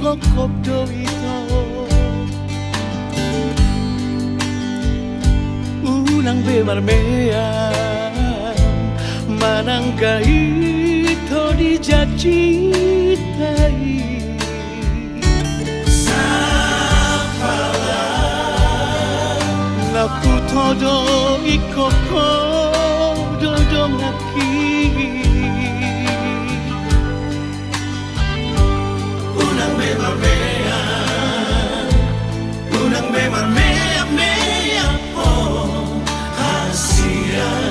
kokopdo ito unang bemarmean mananggai to dijacitai sapala naputodo ikoko dodongaki unang bemarmean unang bemarmean mea po hasian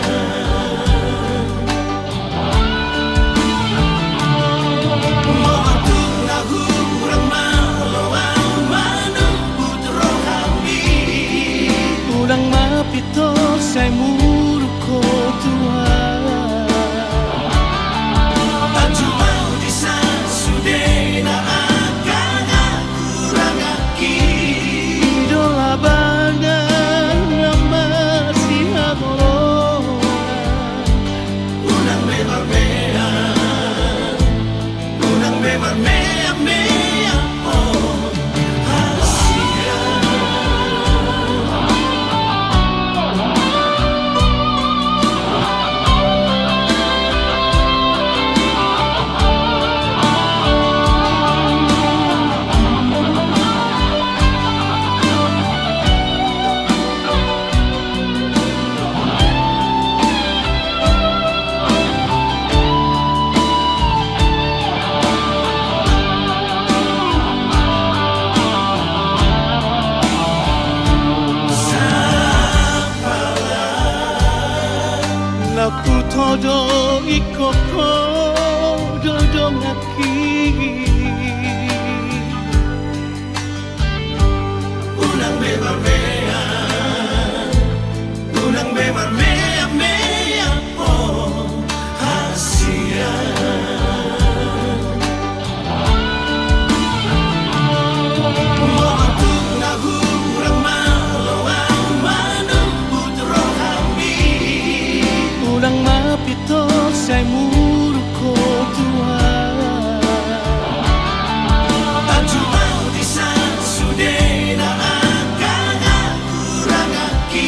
mapito say muro ko Tuhan at jumaw di sa sude na kurang aki idolabanan na masihadoro unang bemarmean unang bemarmean mea po naputodo ikoko dodongaki unang bemarmean unang bemarmean mea po hasian mo'atuk na hurang malawang manubut rohami unang mapito say muro ko Tuhan at jumaw di sa sude na kurang aki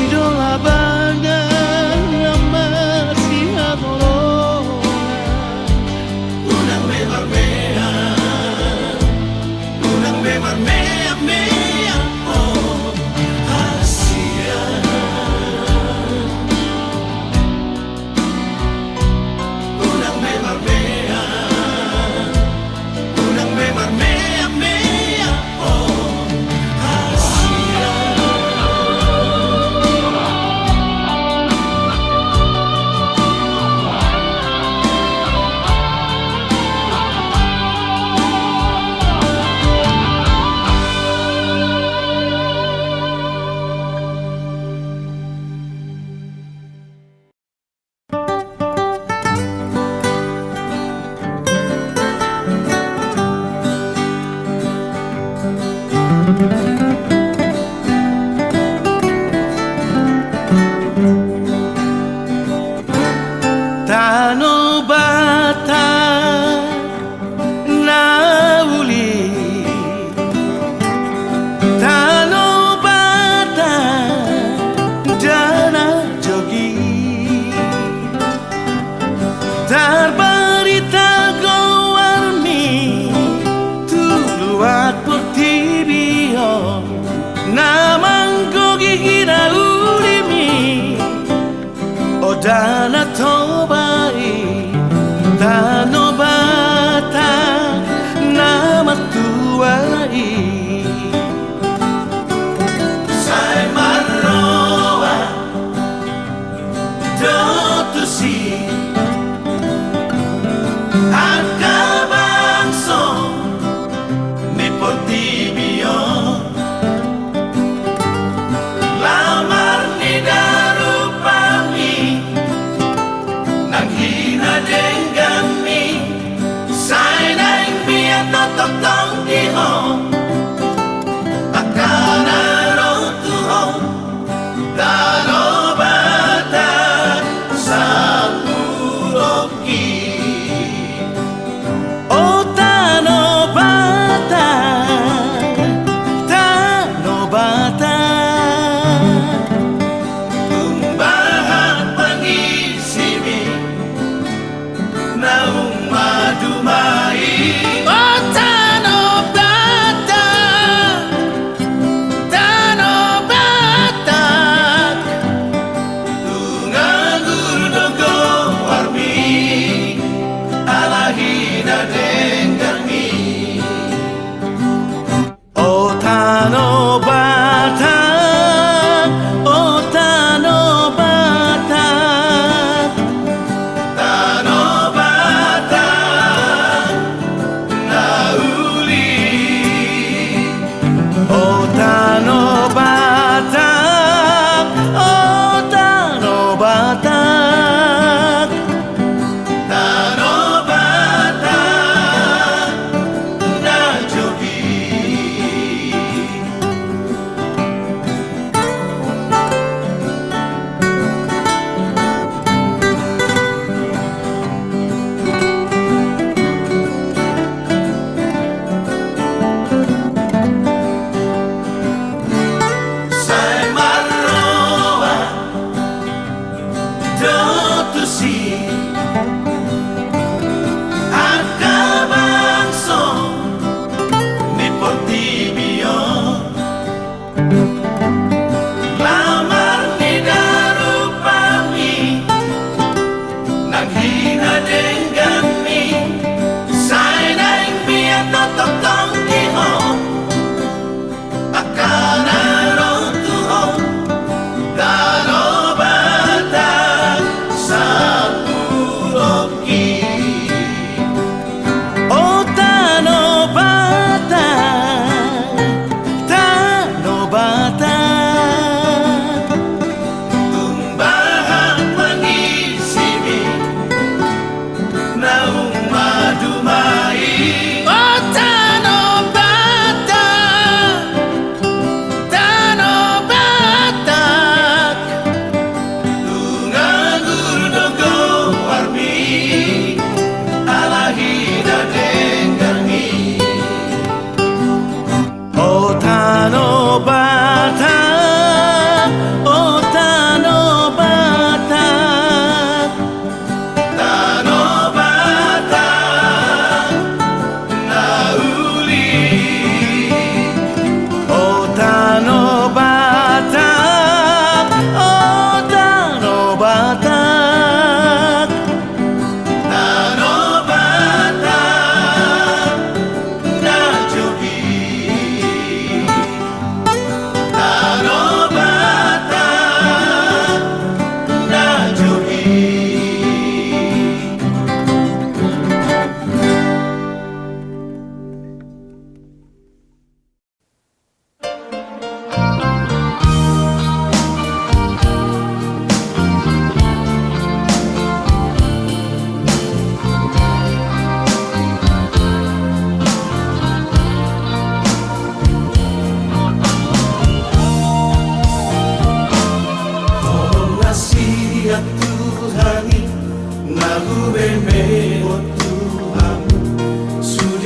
idolabanan na masihadoro unang bemarmean unang bemarmean mea po hasian unang bemarmean mea po hasian Tano bata na uli Tano bata dana jogi Tarbarita gowarmi tuluat portibio Namanggo gigina ulimi Odana tobai Tano bata nama tuai Sai marroa dotusi Akabangso ni portibio Lamar ni darupami Nanghina denggami Sai naing biya tototong dihong Akana rotuhong Tano bata sapuloki Oh tano bata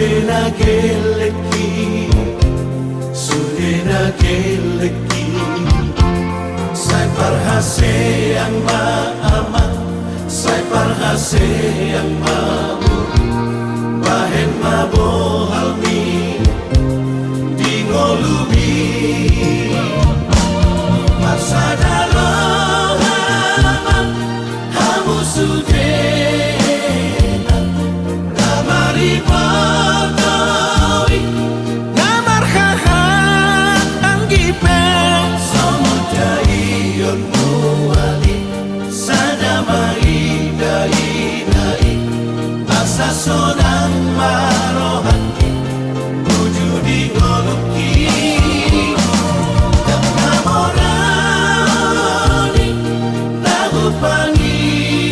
Sudena geleki, sudena geleki. Sai parhase yang maama, sai parhase yang mamu. Bahen mabohalmi, di ngolubi. Pasada lohaman, hamu sudena. Namari pagkawi, Namar haha anggipe samudai yon muali. Sadamai dai dai, asa sonang marohaki, wujudi ngoluki. Dan namorani, lagu pangidu,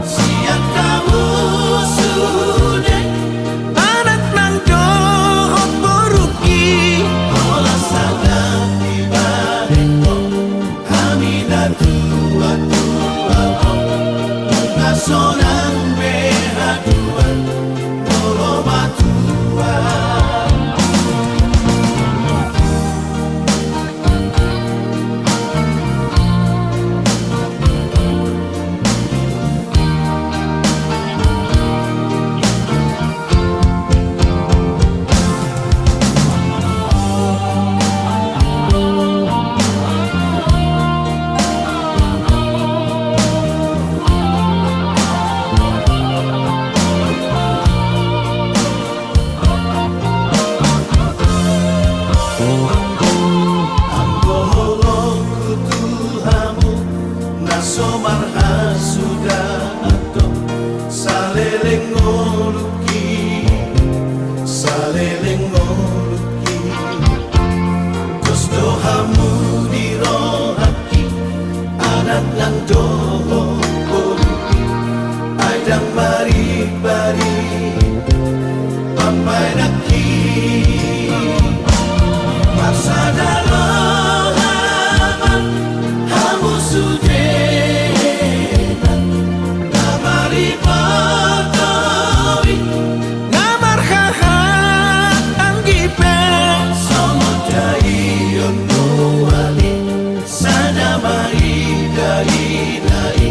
siang kamu sudah. anak nang dohot boruki Ola sangat ibadetko, hamida tua tua sonang behadua, tolo matua. Somarha sudah atau saleleng ngoluki, saleleng ngoluki. Terus dohamu dirohaki, anak nang doho ngoluki. Aidang mari bari, pampai naki. Pasada lohaman, hamu sudena. Namari pagkawi, Namar haha anggipe samudai yon muali. Sadamai dai dai,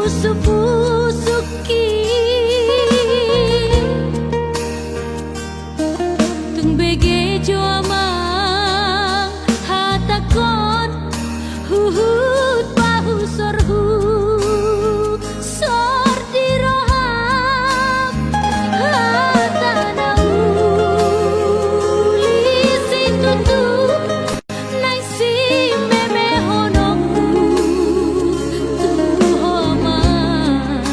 pusuk-pusuki tung bege jo amang hatakon huhut bahu sorhu sor di roham hatana uli situtu nai si meme honokku tu homan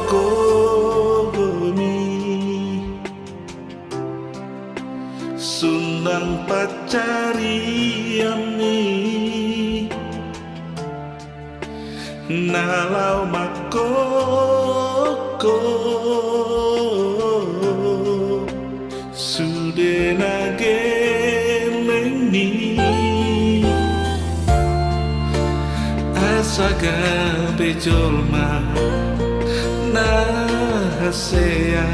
kogoni Sundang pacariami Nalau makoko Sudena geleni Asaga bejolma Nahasea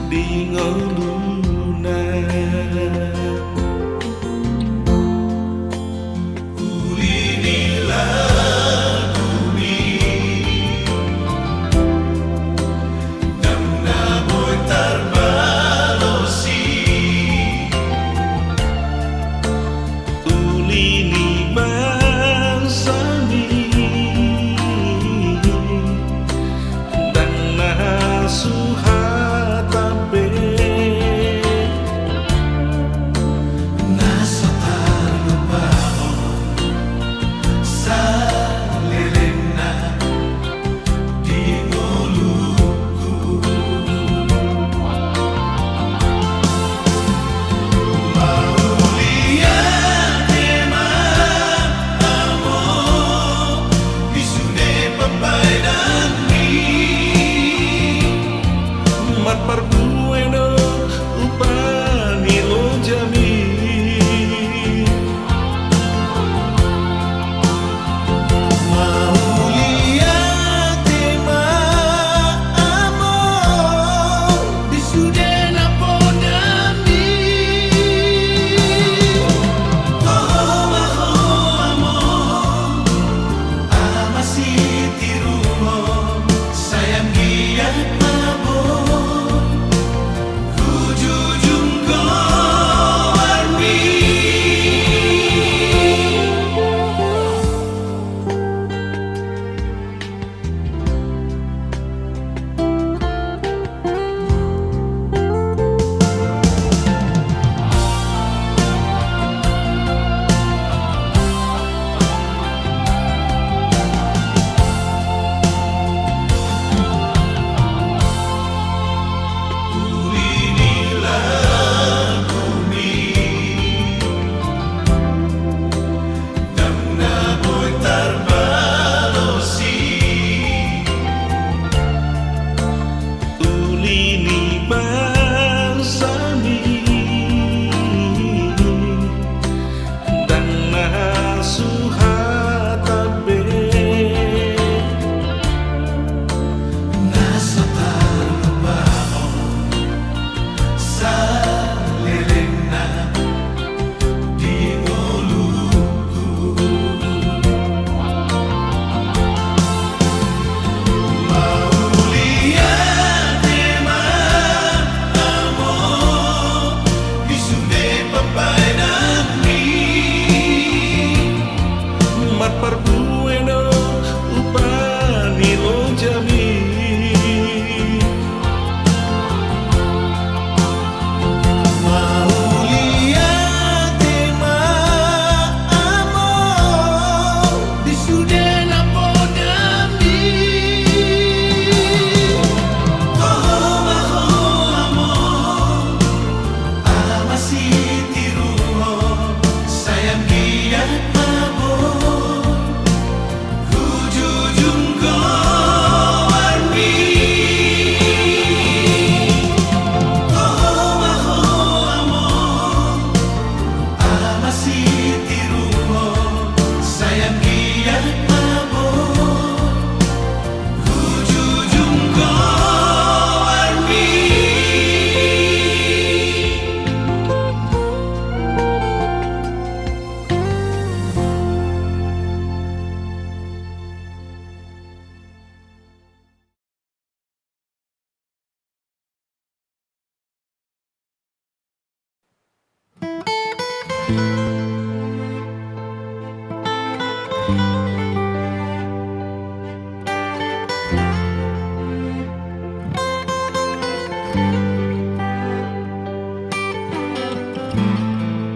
Dingoluna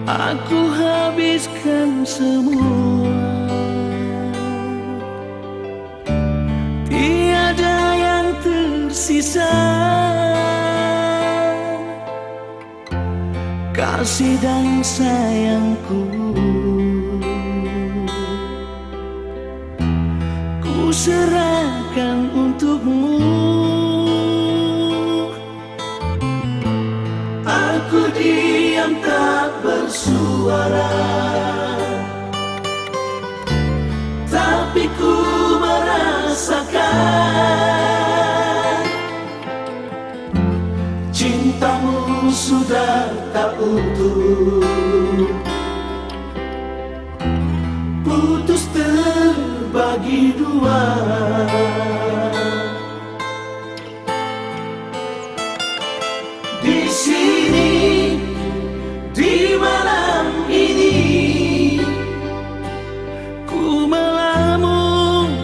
Aku habiskan semua, tiada tersisa kasih dan sayangku. Ku serahkan untukmu. Aku diam tak bersuara, tapi ku merasakan cintamu sudah tak utuh, putus terbagi dua. Di sini, di malam ini, ku melamun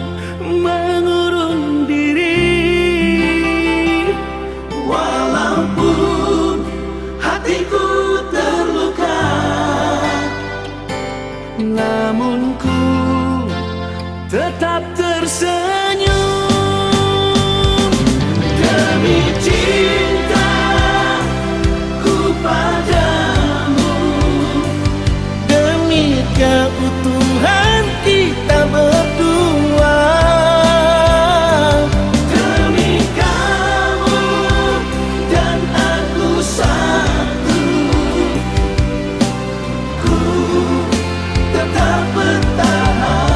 mengurung diri. Walaupun hatiku terluka, namun ku tetap tersenyum. Demi cintaku padamu, demi keutuhan kita berdua, demi kamu dan aku satu, ku tetap bertahan.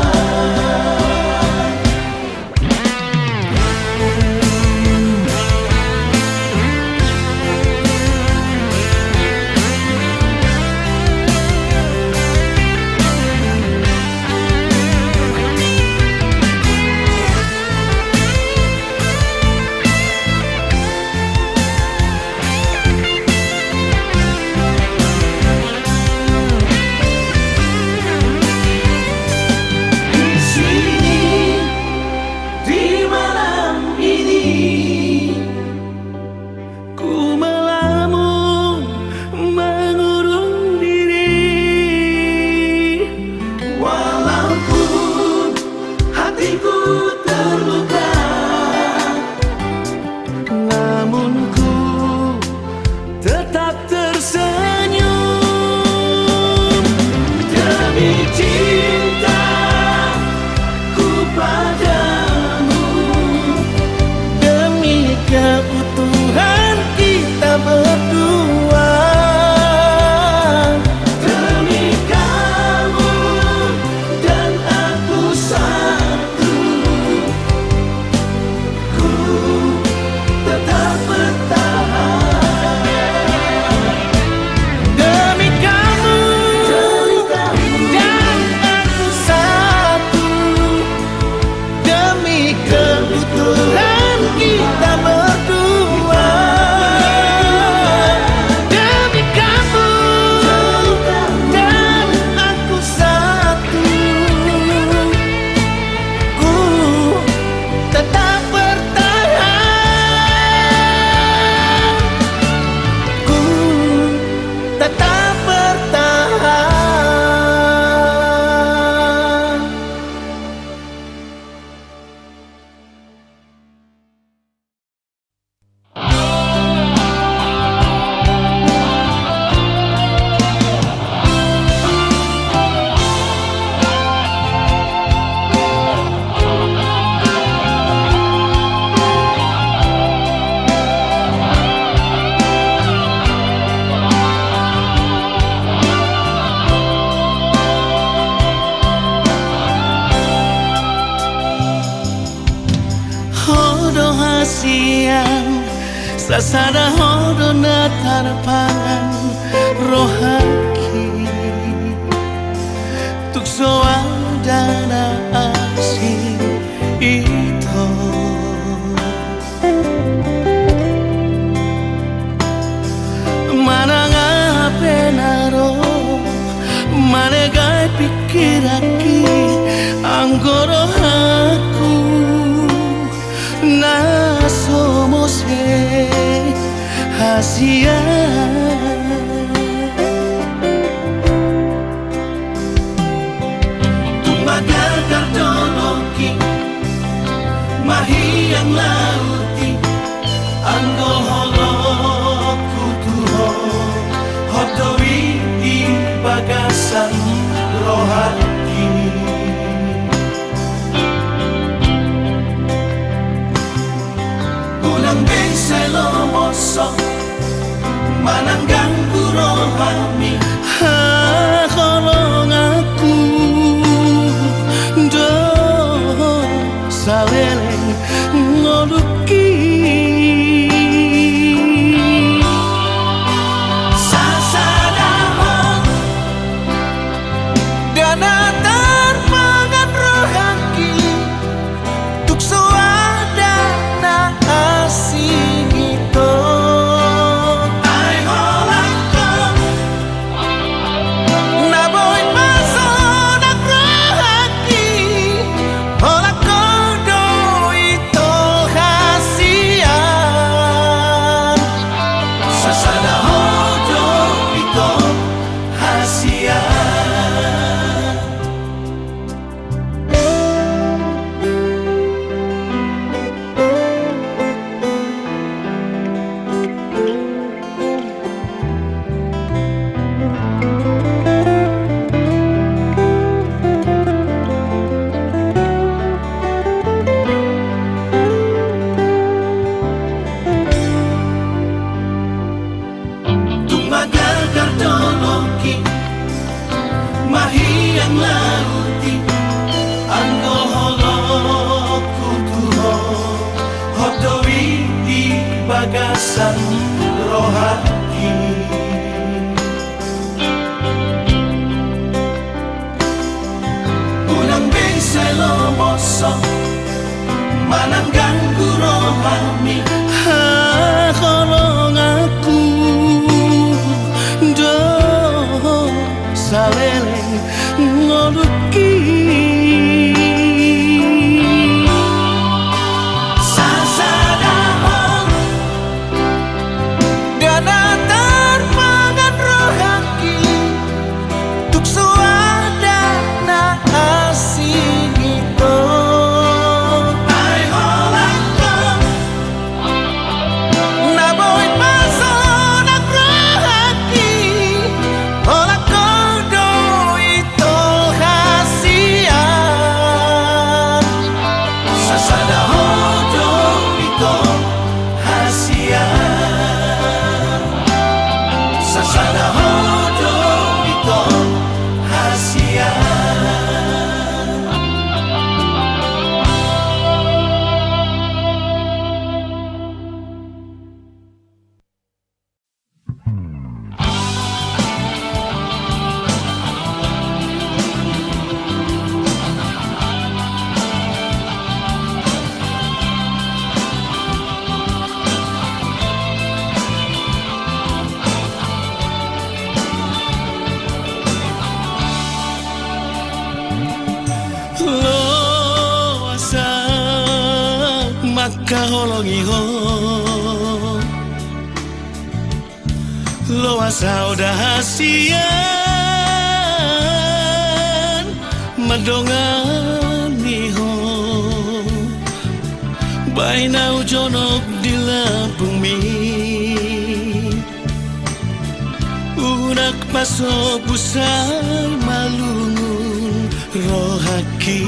Tetap tersenyum. Demi cintaku padamu, demi keutuhan kita berdua, demi kamu dan aku satu, ku tetap bertahan. Siang sasada hodo na tarpangan rohaki tukso dana asing ito mananga penaro manegai pikiraki anggoro aku na somos hasia tumbaga kardoloki mahiyang lauti gagasan rohani. Unang bensay lomosok manang ganggu rohani. Kolong aku do saleleng ngoluki. Kaholongi ho lo asal dahasian madongani ho bainau jonok di Lampung mi unak pasok busai malungun rohaki.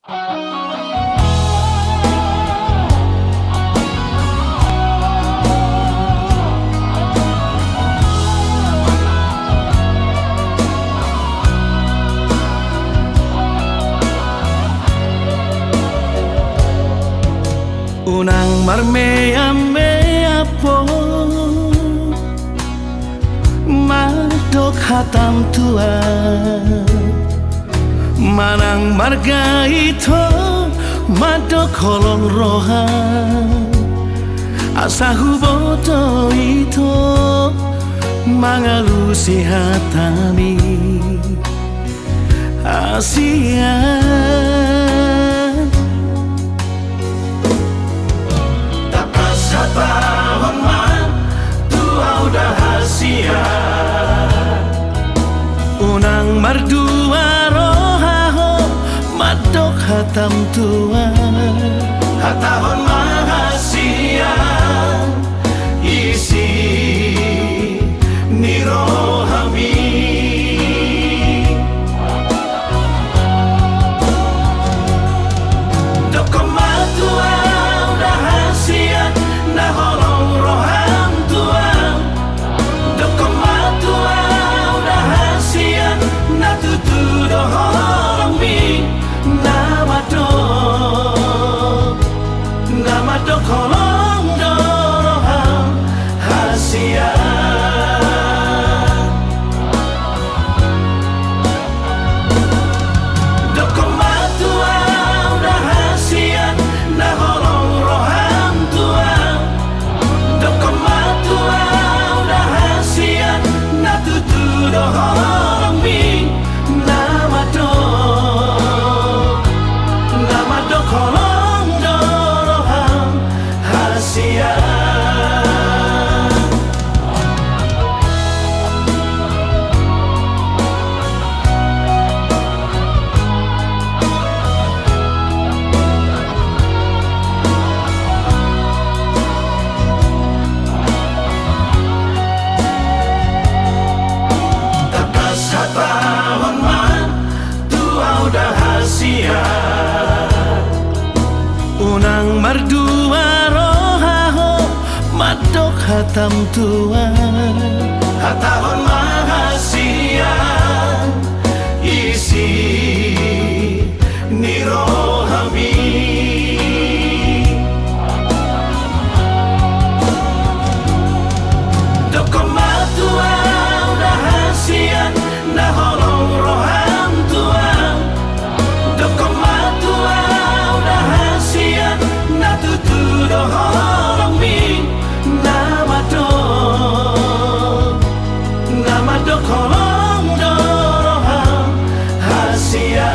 Unang marmea po madok hatam tua manang marga ito madok kolong roha asa huboto ito mangalusi hatami Asia Tahun man tua udah hasia unang mardua rohaho madok hatam tua tahun mahasia isi nirohami dokomatua udah hasia na holong roham tua dokomatua udah hasia na tutu doholong mi nama do kolong doroham hasia dokomatua udah hasia na holong roham tua dokomatua udah hasia na tutu doholong mi nama do kolong doroham hasia takas tahun man tua udah hasia unang mardua rohaho madok hatam tua tahun mahasia isi nirohami dokomatua udah hasia na holong roham tua dokomatua udah hasia na tutu doholong mi nama do kolong doroham hasia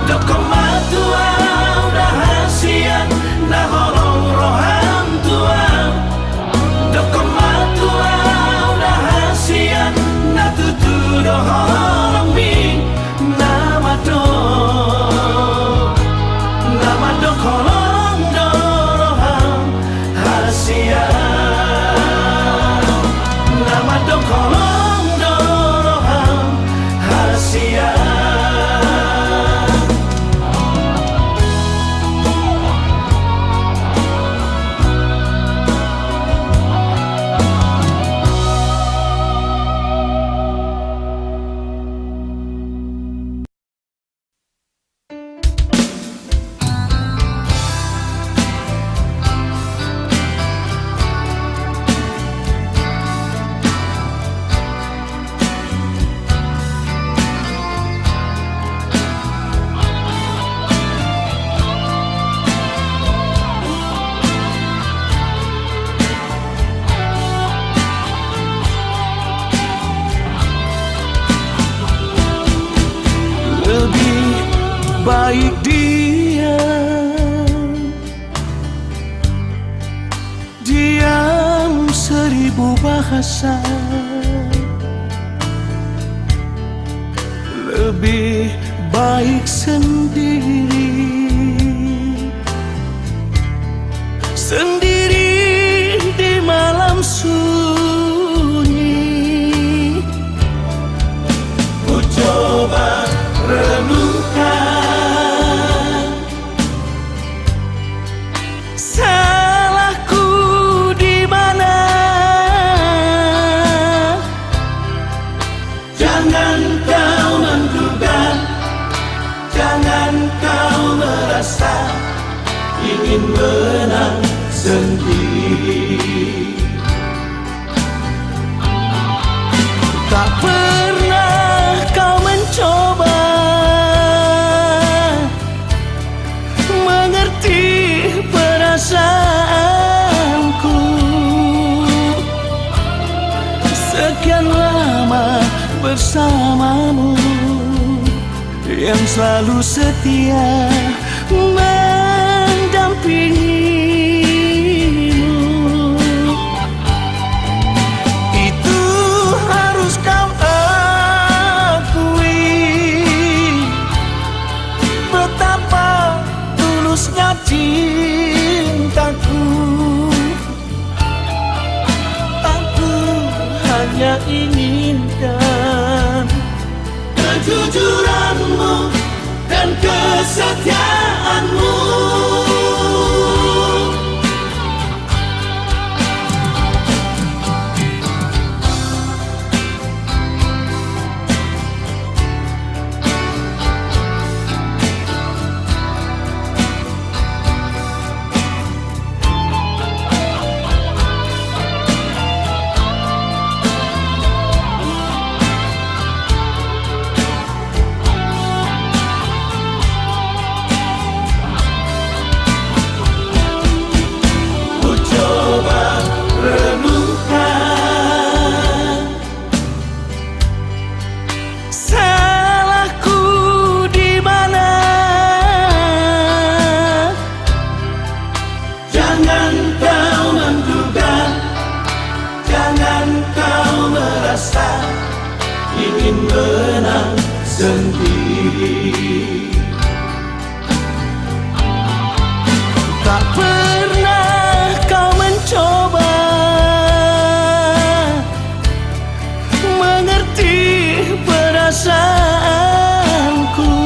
dokomatua udah hasia na holong roham tua dokomatua udah hasia na tutu doholong mi nama do kolong doroham hasia nama do kolong doroham hasia baik diam seribu bahasa lebih baik sendiri di malam sunyi ingin menang sendiri. Tak pernah kau mencoba mengerti perasaanku. Sekian lama bersamamu, yang selalu setia mendampingimu. Itu harus kau akui, betapa tulusnya cintaku. Aku hanya inginkan kejujuranmu dan kesetiaanmu. Ingin menang sendiri. tak pernah kau mencoba mengerti perasaanku.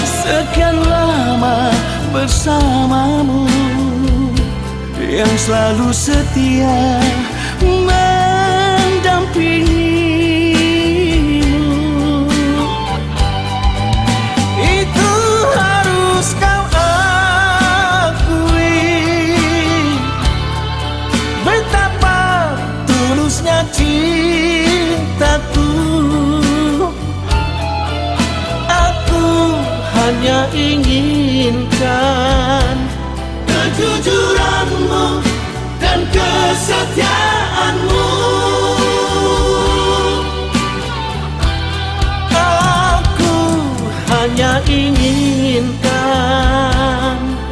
Sekian lama bersamamu, yang selalu setia mendampingimu. Itu harus kau akui, betapa tulusnya cintaku. Aku hanya inginkan kejujuranmu dan kesetiaanmu. Aku hanya inginkan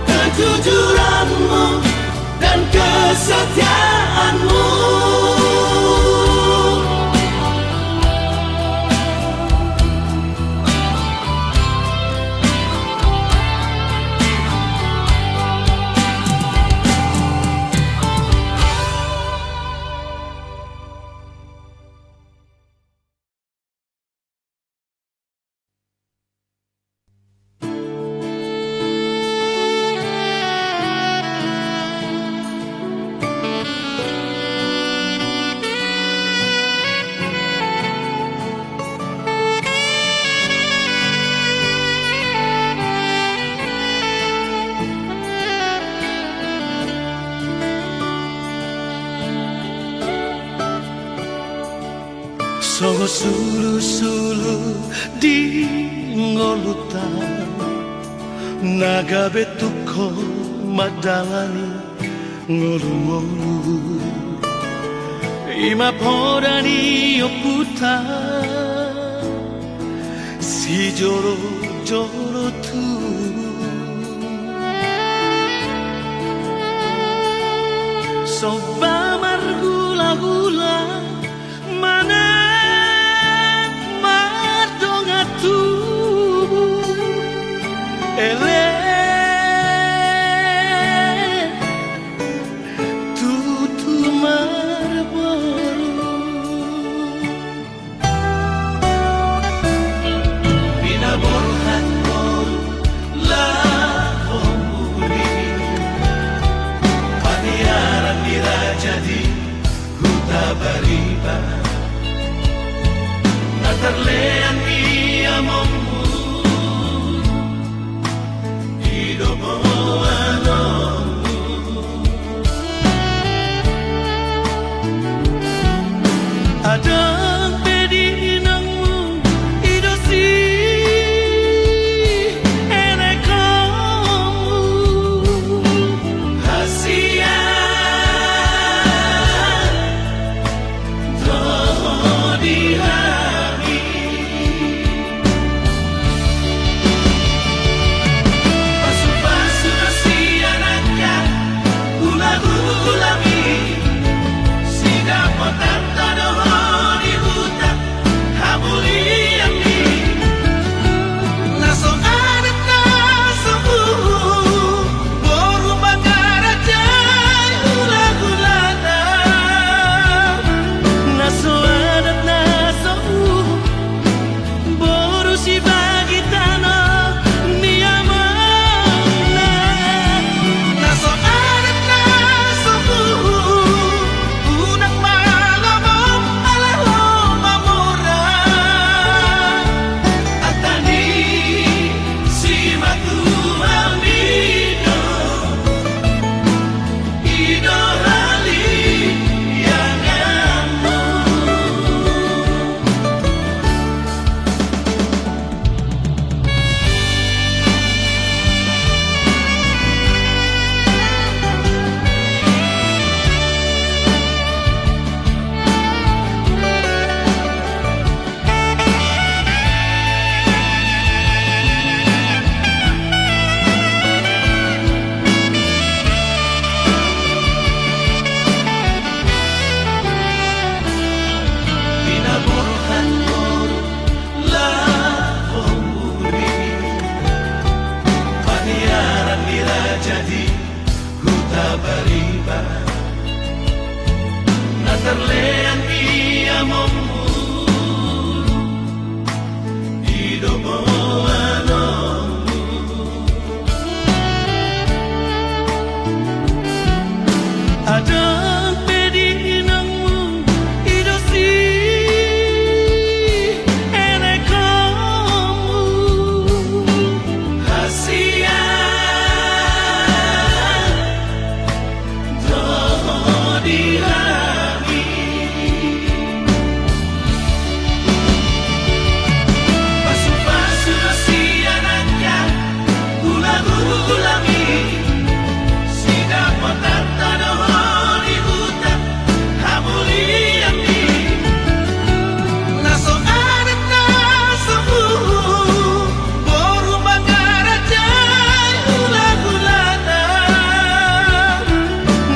kejujuranmu dan kesetiaanmu. Songo sulu-sulu di ngolutan, naga betuko madalani ngolu-ngolu. Ima podani oputa si joro-joro tu. Soba margula-gula mana tu ele tutu marboru Bina borhat bor la hombuli paniaran dirajadi huta bariba natarlean iamomu Adang pedi nangmu idosi ene kamu Hasia Doh dihami Pasu-pasu nasi anaknya Gula-gulami Sida potan tadoh di hutan Hamuliani Naso adat naso Boru bagaraja Gula-gulana naso adat naso boru si bagi tanah niamana Naso adat naso Unang malamom alaho mamura Atani si matu amido Ido hali yang amu Binaburhan mo lahong uri Paniaran nila jadi huta bariba Naterlean iya momulu Hidup anomu Adang pedi nangmu idosi ene kamu Hasia Doh dihami Pasu-pasu nasi anaknya Gula-gulami Sida potan tadoh di hutan Hamuliani Naso adat naso Boru bagaraja Gula-gulana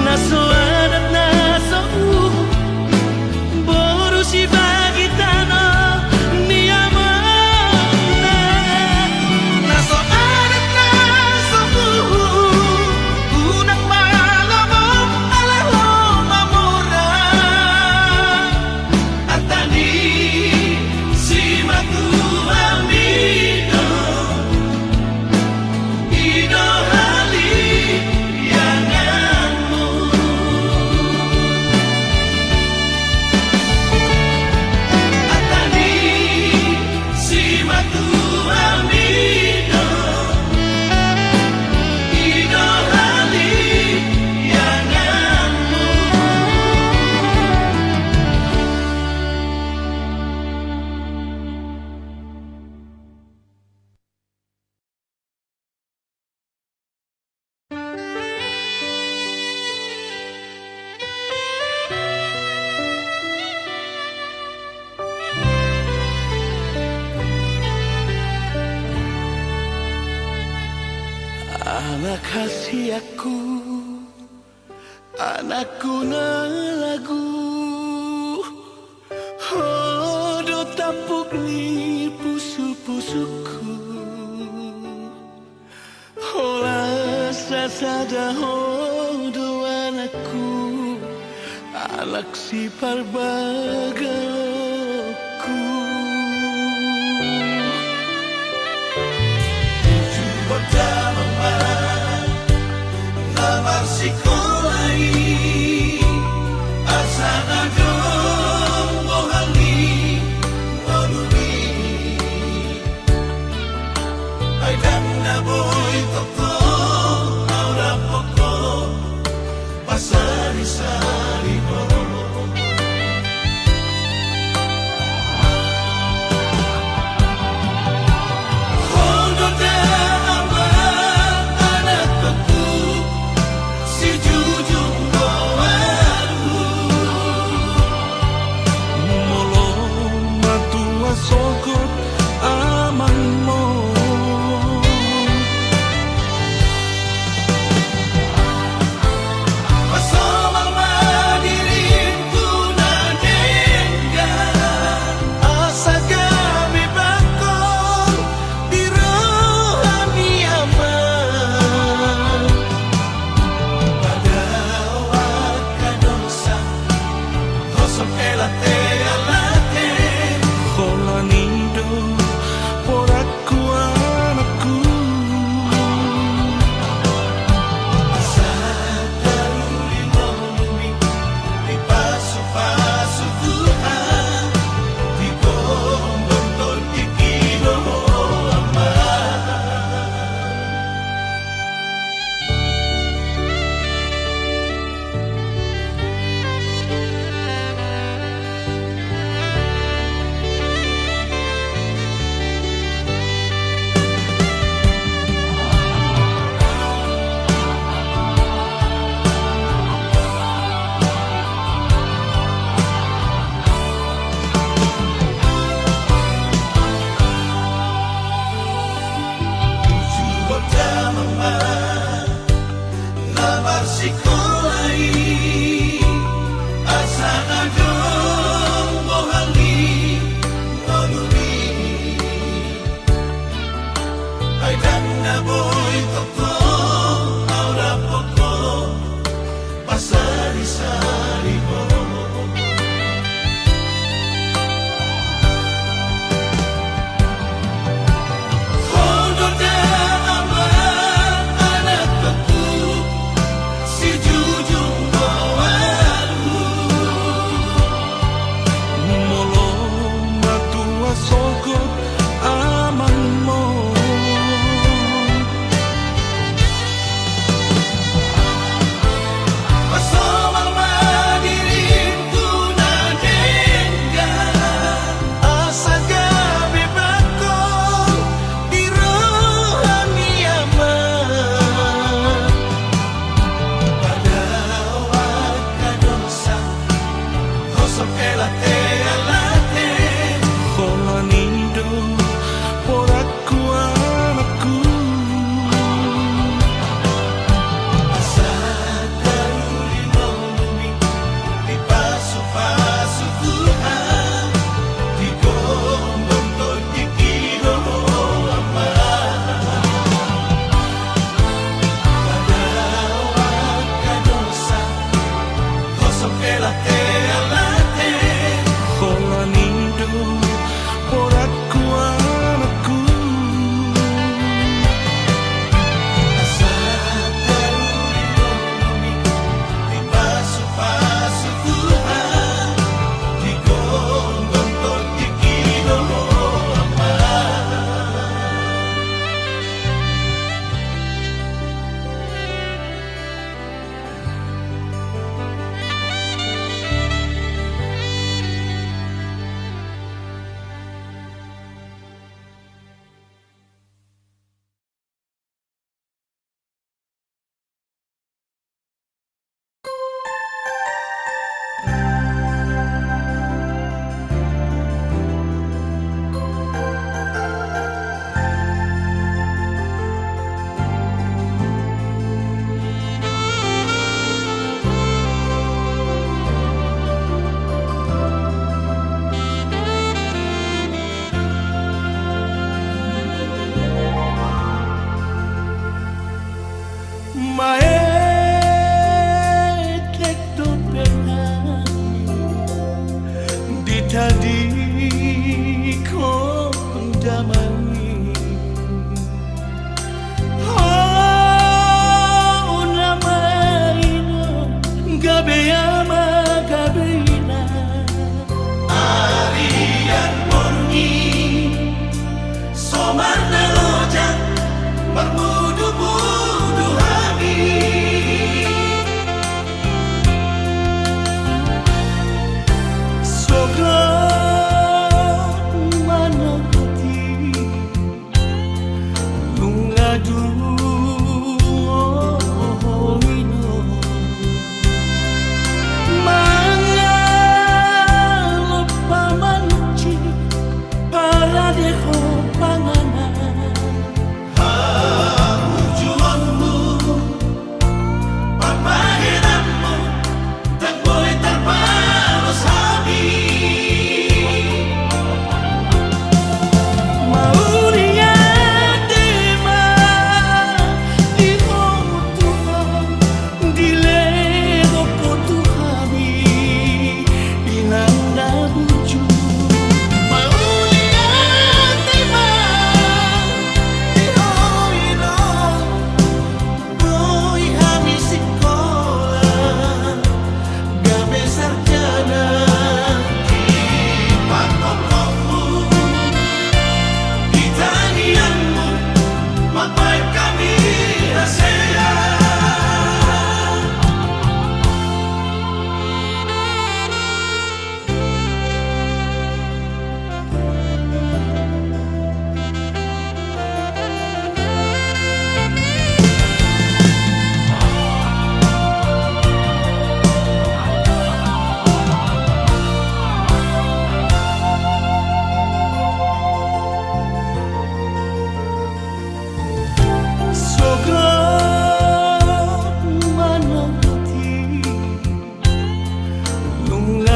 naso adat naso boru si bagi tanah niamana Naso adat naso Unang malamom alaho mamura Atani si matu amido Ido hali yang amu Atani si matu amido Ido hali yang amu anak kasih aku anakku na lagu hodo tapuk ni pusu-pusuku hola sasada hodo anakku anak si parbagaku Pertama Namar sikolai Asana dong bohali Moduli Aidang na boy toko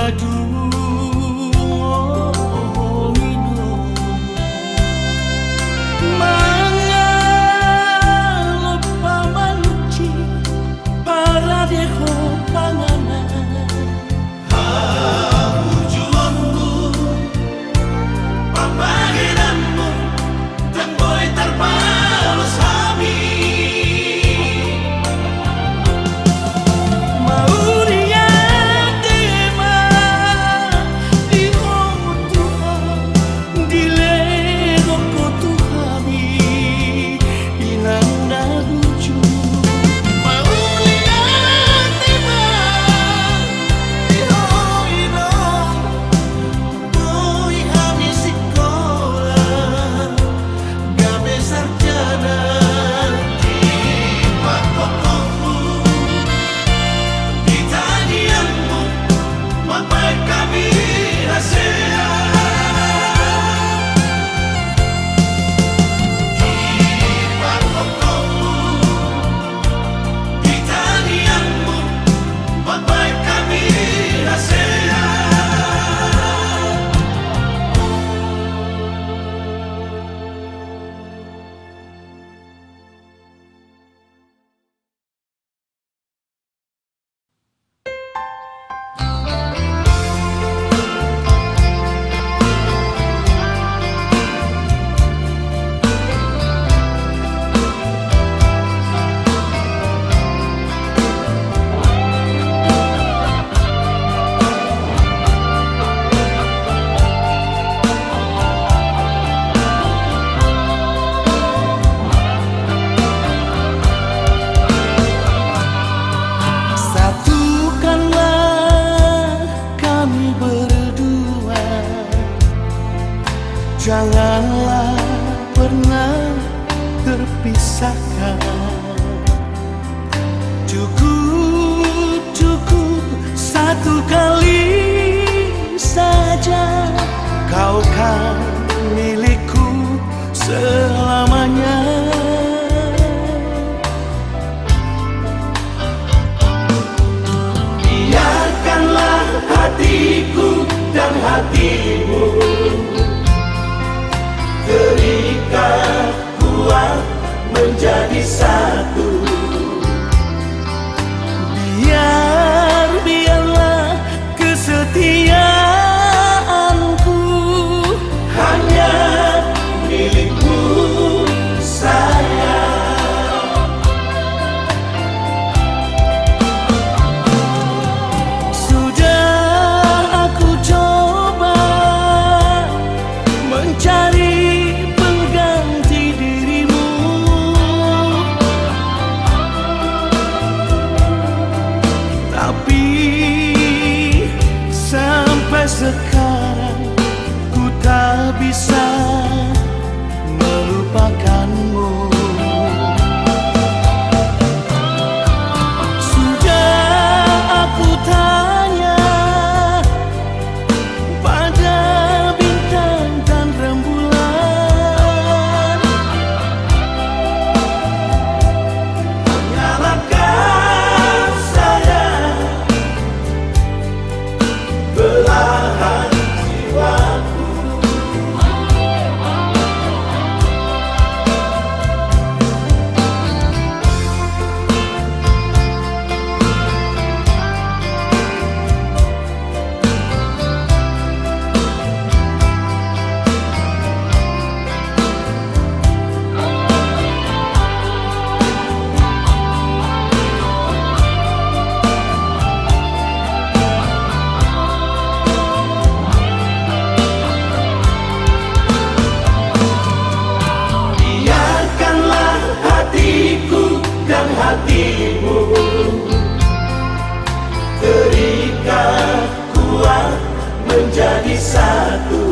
aduh minum mangalup pamanci para deho panganan Tujuanmu, panggilanmu, dan boy terbalas kami. mau dia tema di Tuhan di lego Tuhami inanda lucu mau dia tema di hoino boy habis sekolah gabe sarjana Pokokmu, di tanianmu, mampai kami rahasia. Di pokokmu, di tanianmu, mampai kami rahasia. Satukanlah kami berdua, janganlah pernah terpisahkan. Cukup satu kali saja, kau kan milikku selamanya. Biarkanlah hatiku dan hatimu terikat kuat menjadi satu. Biarlah kesetiaanku Hanya milikmu sayang. sudah aku coba mencari pengganti dirimu, tapi sampai sekarang ku tak bisa melupakanmu. Sudah aku tanya pada bintang dan rembulan, Hanyalah kau sayang, belahan jiwaku. Biarkanlah hatiku dan hatimu terikat kuat menjadi satu.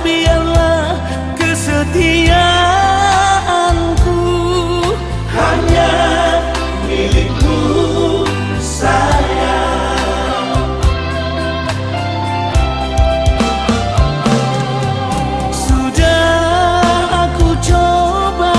biarlah kesetiaanku Hanya milikmu sayang. sudah aku coba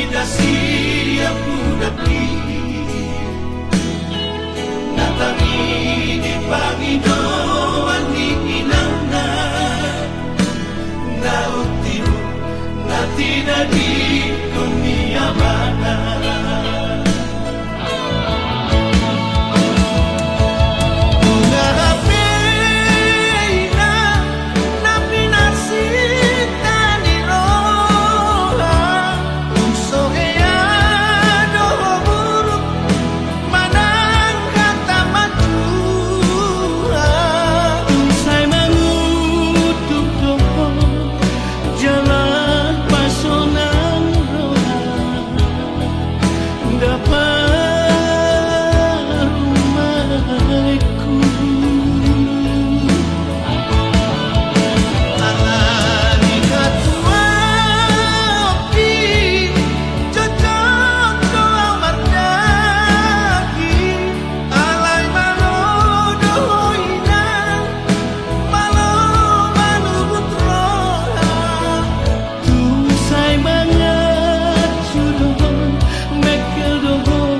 tidak siap udapi natangi di pangidoan di inangna na utimu na tidak di dunia mana Mekel doho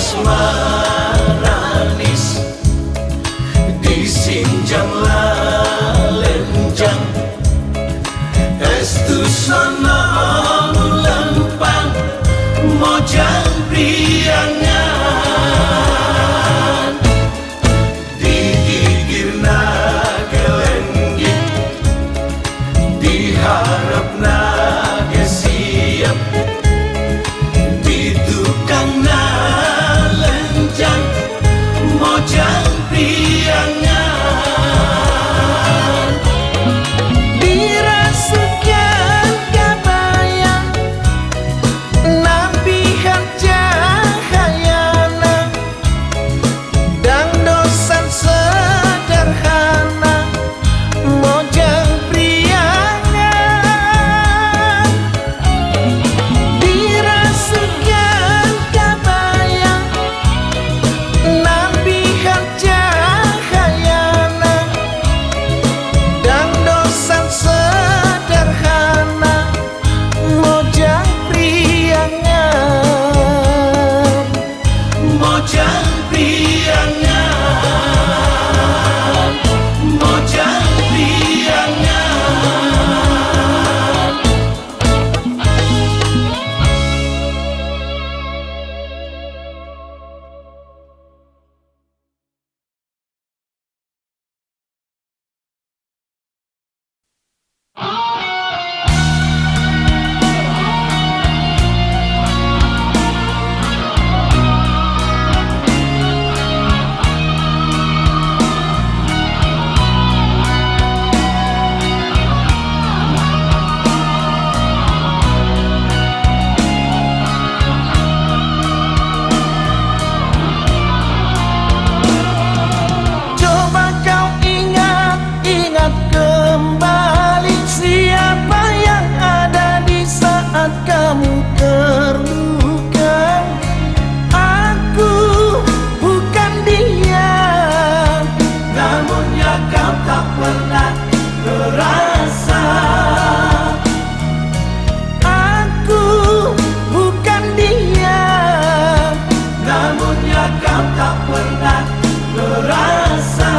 asmaranis disinjang lalenjang estu sono lempang mojang priangan digigirna kelenggi diharapna siap ditukangna lenjang mojang priangan dirasukan kabayang nampihan cahayana dan dosan sederhana mojang priangan dirasukan kabayang nampihan cahayana dan dosan sederhana mojang priangan mojang priangan mojang priangan coba kau ingat kembali siapa yang ada di saat kamu terluka. Aku bukan dia, namunnya kau tak pernah merasa aku bukan dia, namunnya kau tak pernah merasa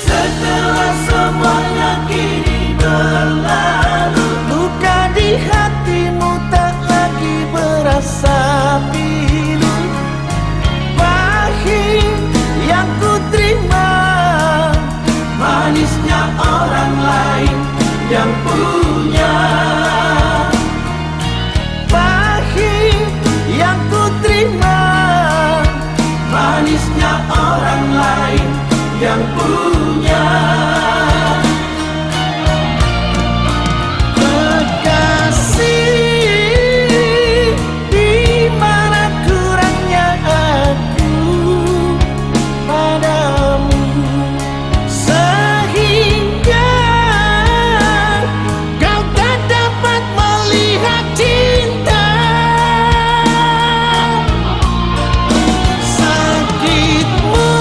setelah semuanya kini berlalu luka di hatimu tak lagi berasa pilu. Pahit yang ku terima, manisnya orang lain yang punya pahit yang ku terima, manisnya orang lain yang punya kekasih. Di mana kurangnya aku padamu sehingga kau tak dapat melihat cinta. Sakitmu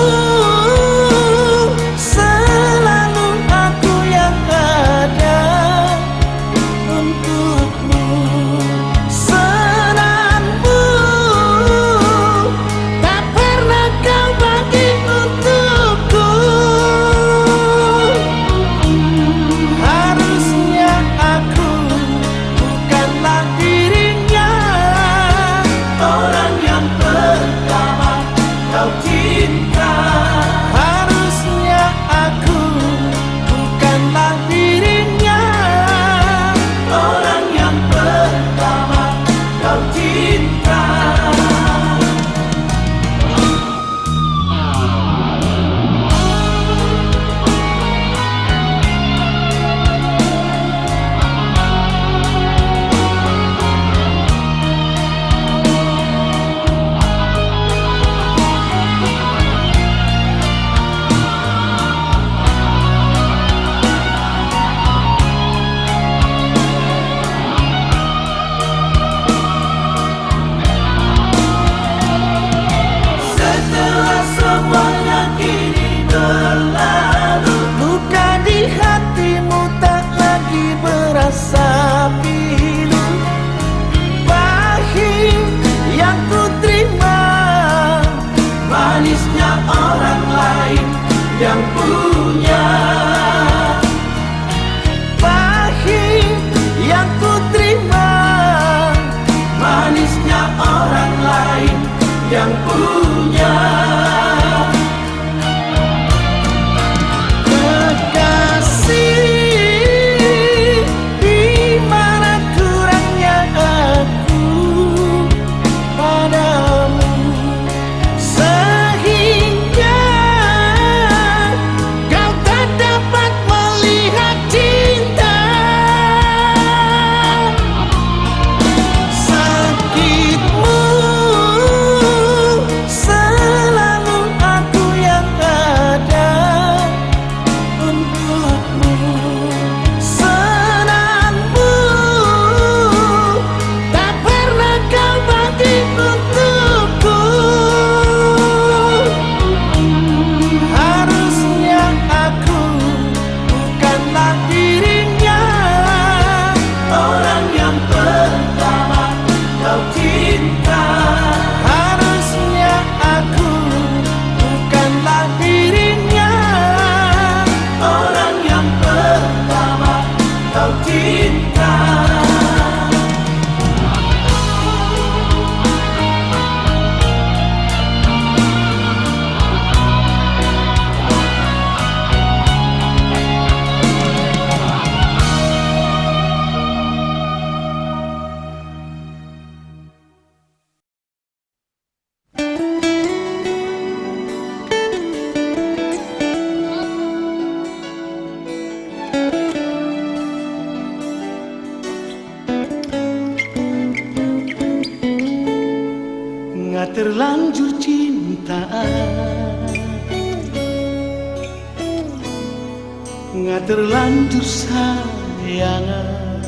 Nga terlanjur sayangan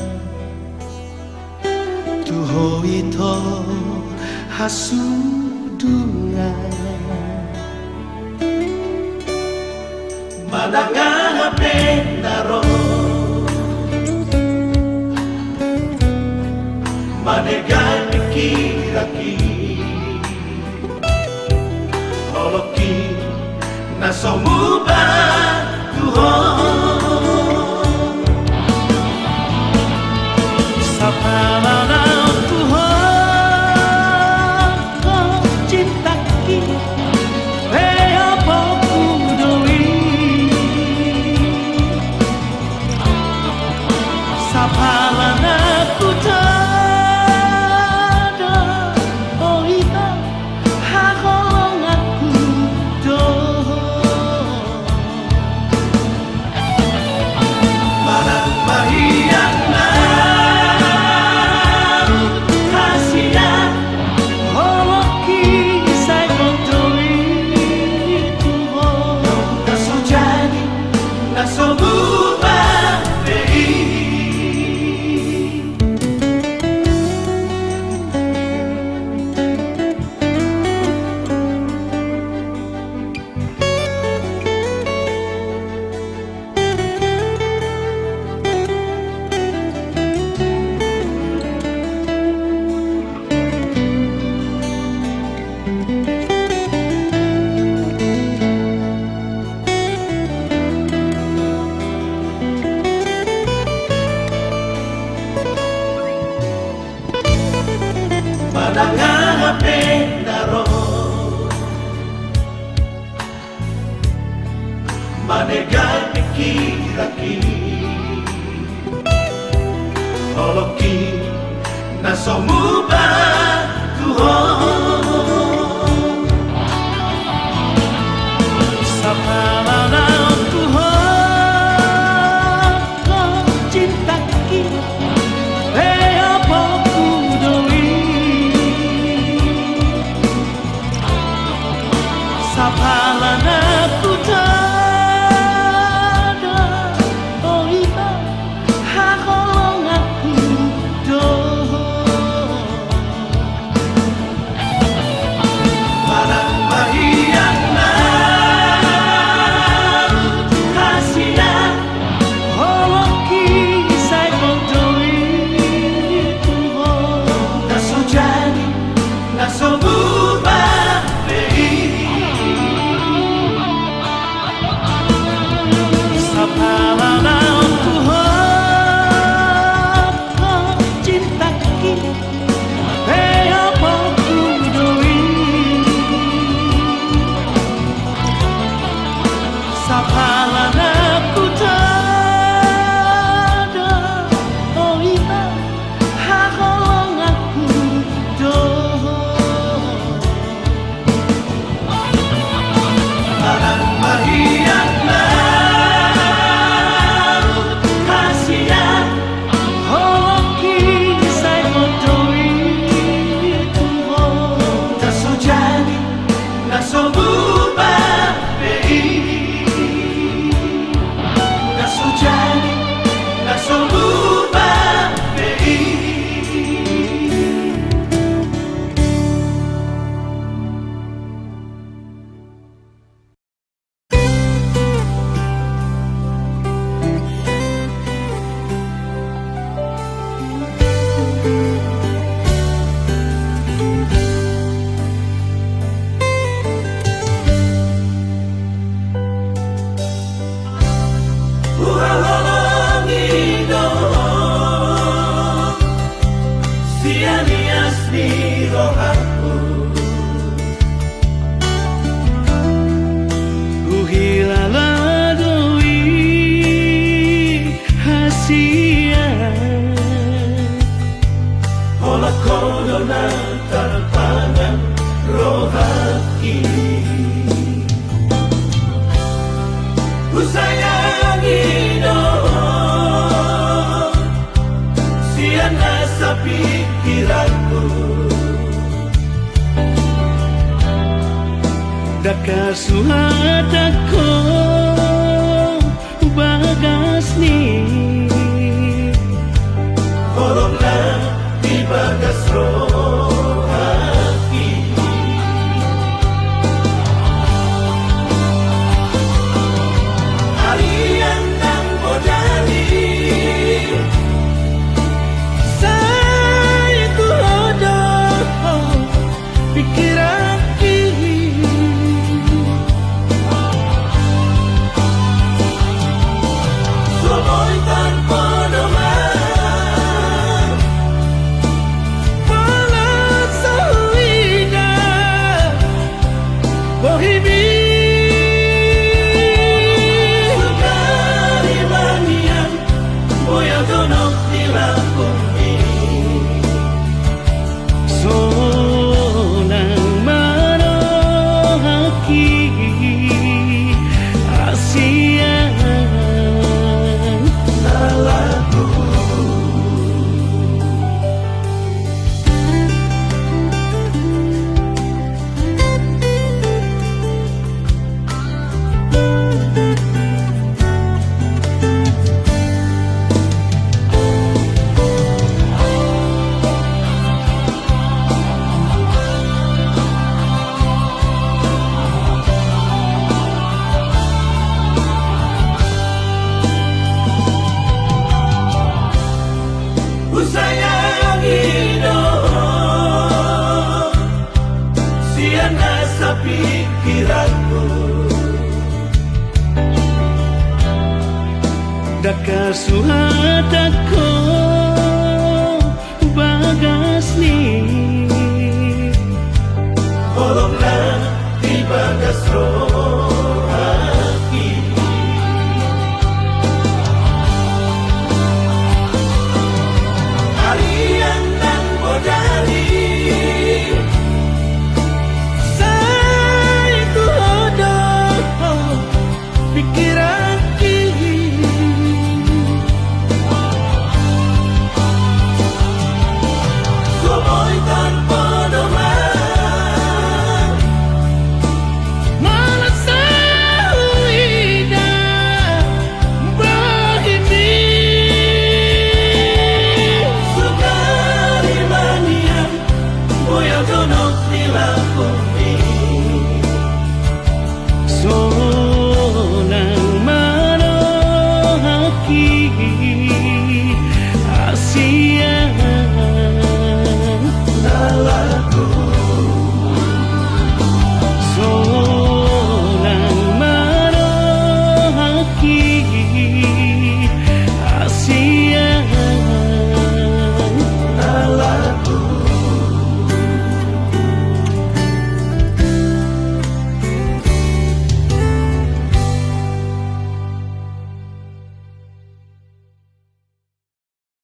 Tuho ito hasudungan Mananga penaro Manegan mikiraki Oloki nasomuba Tuhan Sa pananaw Tuhan Kau cinta kita Kaya pagkudui Sa pananaw Tada Oh ikaw Hakolong aku doon Manang mahiyang na Kasiyan Holoki sa kontuwi Tuhan Nasujani nasomuba Mananga penaro Manegan mikiraki Oloki nasomuba Tuhan Sa pananaw Tuhan Kau cinta kita Kaya pagkudui Sa pananaw Tada Oh ikaw Hakolong aku doon Manang mahiyang na Kasiyan Holoki sa kontuwi Tuhan Nasujani nasomuba Sa pananaw Tuhan Kau cinta kita Kaya pagkudui Sa pananaw Tada Oh ikaw Hakolong aku doon Manang mahiyang na Kasiyan Holoki sa kontuwi Tuhan Nasujani nasomuba Nasujani nasomuba Sianias ni rohaku Uhilala doi hasia Hola corona tarpangan rohaki Usayangi doon Siana sa pikiranku Dakasuhat ako bagas ni Kolom na di bagas rohati Alian dan bodani Saya ku hodoh pikiran ini Somoy tanpa doman Palas sa huwina Bohimi Sukari manian Boya donok di lambungmi Sonang manohaki Asian Salahku Ku sayangi dong Siana sa pikiranku Daka suhat ako bagas ni Kolom na di bagas roh